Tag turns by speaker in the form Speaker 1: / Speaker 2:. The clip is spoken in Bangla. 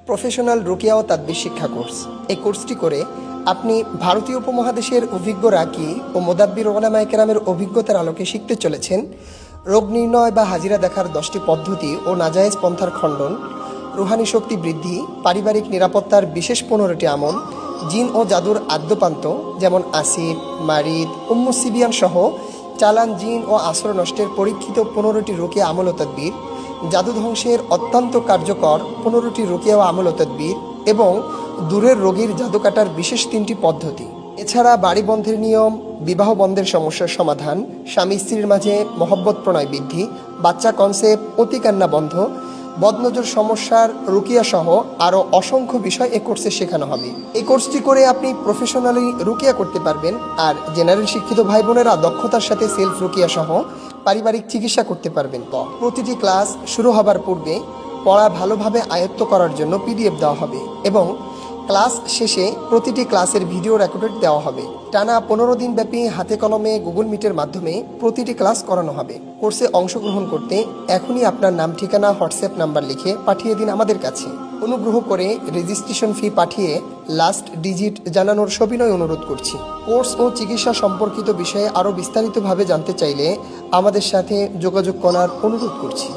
Speaker 1: প্রফেশনাল রুকিয়া ও তাদবির শিক্ষা কোর্স। এই কোর্সটি করে আপনি ভারতীয় উপমহাদেশের অভিজ্ঞ রাকি ও মোদাব্বির ওলামায়ে কেরামের অভিজ্ঞতার আলোকে শিখতে চলেছেন রোগ নির্ণয় বা হাজিরা দেখার 10টি পদ্ধতি ও নাজায়েজ পন্থার খণ্ডন, রুহানি শক্তি বৃদ্ধি, পারিবারিক নিরাপত্তার বিশেষ 15টি আমল, জিন ও জাদুর আদ্যপান্ত যেমন আসির, মারিদ, সিবিয়ান সহ চালান জিন ও আসর নষ্টের পরীক্ষিত 15টি রুকিয়া আমল ও তাদবির, জাদু ধ্বংসের অত্যন্ত কার্যকর 15টি রুকিয়া ও আমল ও তাদবির এবং দূরের রোগীর জাদু কাটার বিশেষ 3টি পদ্ধতি। এছাড়া বাড়ি বন্ধের নিয়ম, বিবাহ বন্ধের সমস্যার সমাধান, স্বামী স্ত্রীর মাঝে মহব্বত প্রণয় বৃদ্ধি, বাচ্চা কনসেপ্ট, অতিকান্না বন্ধ, বদনজর সমস্যার রুকিয়া সহ আরও অসংখ্য বিষয় এই কোর্সে শেখানো হবে। এই কোর্সটি করে আপনি প্রফেশনালি রুকিয়া করতে পারবেন, আর জেনারেল শিক্ষিত ভাই বোনেরা দক্ষতার সাথে সেলফ রুকিয়া সহ পারিবারিক চিকিৎসা করতে পারবেন। প্রতিটি ক্লাস শুরু হবার পূর্বে পড়া ভালোভাবে আয়ত্ত করার জন্য PDF দেওয়া হবে এবং ক্লাস শেষে প্রতিটি ক্লাসের ভিডিও রেকর্ডেড দেওয়া হবে। টানা 15 দিন ব্যাপী হাতে কলমে গুগল মিটের মাধ্যমে প্রতিটি ক্লাস করানো হবে। কোর্সে অংশগ্রহণ করতে এখনই আপনার নাম, ঠিকানা, হোয়াটসঅ্যাপ নাম্বার লিখে পাঠিয়ে দিন আমাদের কাছে। অনুগ্রহ করে রেজিস্ট্রেশন ফি পাঠিয়ে লাস্ট ডিজিট জানানোর সবিনয় অনুরোধ করছি। কোর্স ও চিকিৎসা সম্পর্কিত বিষয়ে আরও বিস্তারিতভাবে জানতে চাইলে আমাদের সাথে যোগাযোগ করার অনুরোধ করছি।